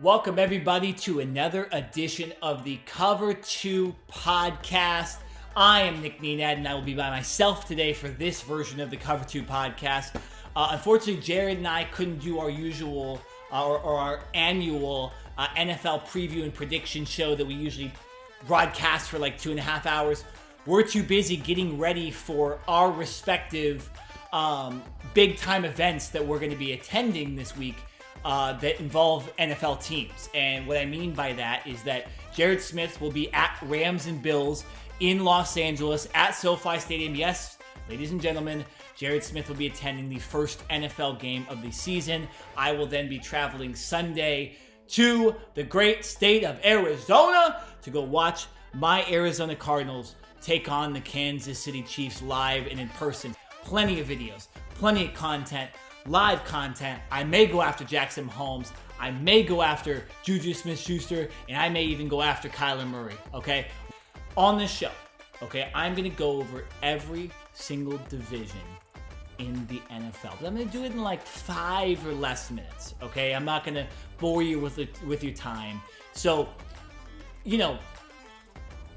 Welcome everybody to another edition of the Cover 2 podcast. I am Nick Nenad and I will be by myself today for this version of the Cover 2 podcast. Unfortunately, Jared and I couldn't do our usual or our annual NFL preview and prediction show that we usually broadcast for like 2.5 hours. We're too busy getting ready for our respective big time events that we're going to be attending this week. That involve NFL teams. And what I mean by that is that Jared Smith will be at Rams and Bills in Los Angeles at SoFi Stadium. Yes, ladies and gentlemen, Jared Smith will be attending the first NFL game of the season. I will then be traveling Sunday to the great state of Arizona to go watch my Arizona Cardinals take on the Kansas City Chiefs live and in person. Plenty of videos, plenty of content. Live content. I may go after Jackson Mahomes. I may go after Juju Smith-Schuster, and I may even go after Kyler Murray, okay? On this show, okay, I'm going to go over every single division in the NFL. But I'm going to do it in like 5 or less minutes, okay? I'm not going to bore you with your time. So, you know,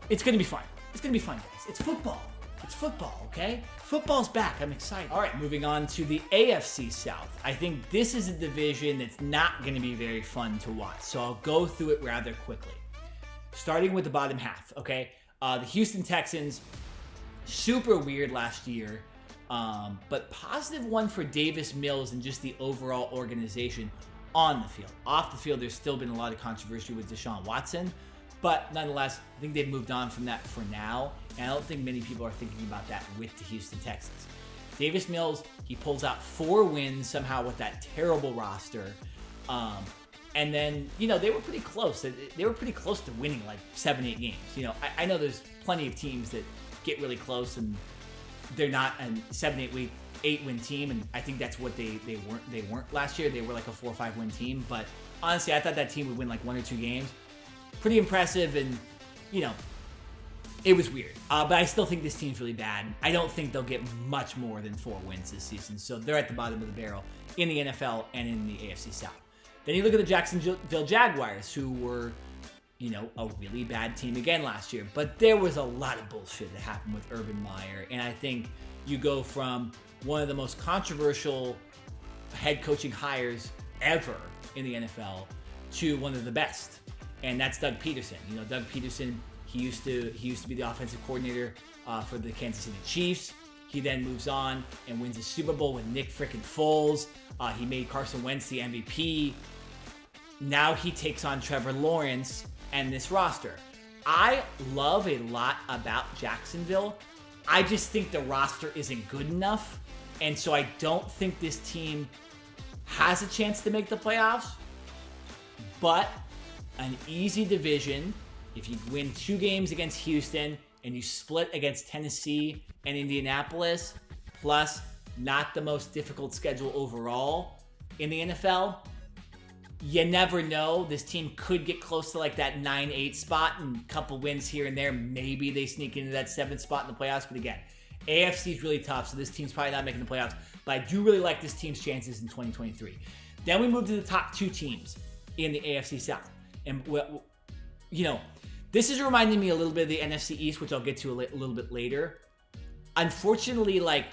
it's going to be fun. It's going to be fun, guys. It's football. It's football, okay? Football's back. I'm excited. All right, moving on to the AFC South. I think this is a division that's not going to be very fun to watch, so I'll go through it rather quickly. Starting with the bottom half, okay? The Houston Texans, super weird last year, but positive one for Davis Mills and just the overall organization on the field. Off the field, there's still been a lot of controversy with Deshaun Watson, but nonetheless, I think they've moved on from that for now. And I don't think many people are thinking about that with the Houston Texans. Davis Mills, he pulls out 4 wins somehow with that terrible roster. And then, you know, they were pretty close. They were pretty close to winning like 7-8 games. You know, I know there's plenty of teams that get really close and they're not a 7-8 win team. And I think that's what they weren't last year. They were like a 4 or 5 win team. But honestly, I thought that team would win like 1 or 2 games. Pretty impressive, and, you know, it was weird, but I still think this team's really bad. I don't think they'll get much more than 4 wins this season, so they're at the bottom of the barrel in the NFL and in the AFC South. Then you look at the Jacksonville Jaguars, who were, you know, a really bad team again last year, but there was a lot of bullshit that happened with Urban Meyer, and I think you go from one of the most controversial head coaching hires ever in the NFL to one of the best, and that's Doug Peterson. You know, Doug Peterson, He used to be the offensive coordinator for the Kansas City Chiefs. He then moves on and wins a Super Bowl with Nick frickin' Foles. He made Carson Wentz the MVP. Now he takes on Trevor Lawrence and this roster. I love a lot about Jacksonville. I just think the roster isn't good enough. And so I don't think this team has a chance to make the playoffs. But an easy division. If you win 2 games against Houston and you split against Tennessee and Indianapolis, plus not the most difficult schedule overall in the NFL, you never know. This team could get close to like that 9-8 spot and a couple wins here and there. Maybe they sneak into that 7th spot in the playoffs. But again, AFC is really tough, so this team's probably not making the playoffs. But I do really like this team's chances in 2023. Then we move to the top 2 teams in the AFC South. And, you know, this is reminding me a little bit of the NFC East, which I'll get to a little bit later. Unfortunately, like,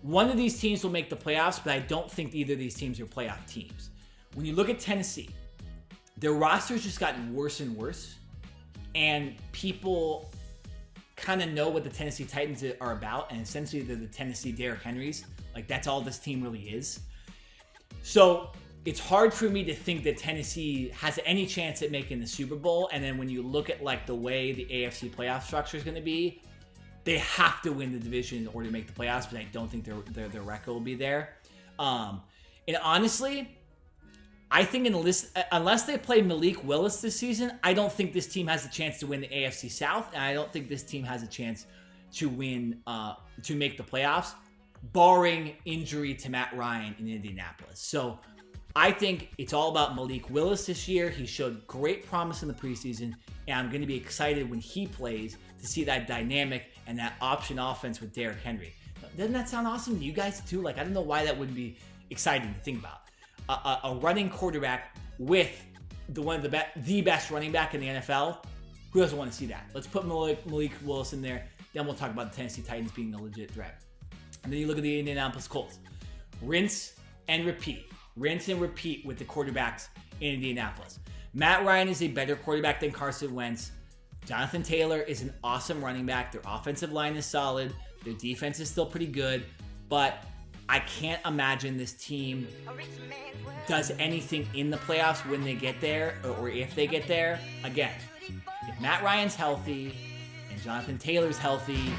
one of these teams will make the playoffs, but I don't think either of these teams are playoff teams. When you look at Tennessee, their roster's just gotten worse and worse, and people kind of know what the Tennessee Titans are about, and essentially they're the Tennessee Derrick Henrys. Like, that's all this team really is. So it's hard for me to think that Tennessee has any chance at making the Super Bowl. And then when you look at like the way the AFC playoff structure is going to be, they have to win the division in order to make the playoffs. But I don't think their record will be there. And honestly, I think unless they play Malik Willis this season, I don't think this team has a chance to win the AFC South, and I don't think this team has a chance to win to make the playoffs, barring injury to Matt Ryan in Indianapolis. So I think it's all about Malik Willis this year. He showed great promise in the preseason, and I'm going to be excited when he plays to see that dynamic and that option offense with Derrick Henry. Doesn't that sound awesome to you guys too? Like, I don't know why that wouldn't be exciting to think about. A running quarterback with the best running back in the NFL. Who doesn't want to see that? Let's put Malik Willis in there. Then we'll talk about the Tennessee Titans being a legit threat. And then you look at the Indianapolis Colts. Rinse and repeat. Rinse and repeat with the quarterbacks in Indianapolis. Matt Ryan is a better quarterback than Carson Wentz. Jonathan Taylor is an awesome running back. Their offensive line is solid. Their defense is still pretty good. But I can't imagine this team does anything in the playoffs when they get there or if they get there. Again, if Matt Ryan's healthy and Jonathan Taylor's healthy,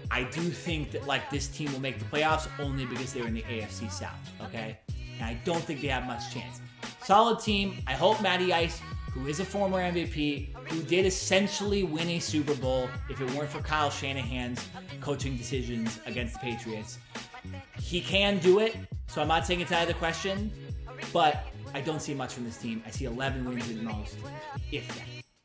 I do think that this team will make the playoffs only because they're in the AFC South, okay? And I don't think they have much chance. Solid team. I hope Matty Ice, who is a former MVP, who did essentially win a Super Bowl if it weren't for Kyle Shanahan's coaching decisions against the Patriots. He can do it, so I'm not saying it's out of the question, but I don't see much from this team. I see 11 wins at most, if that.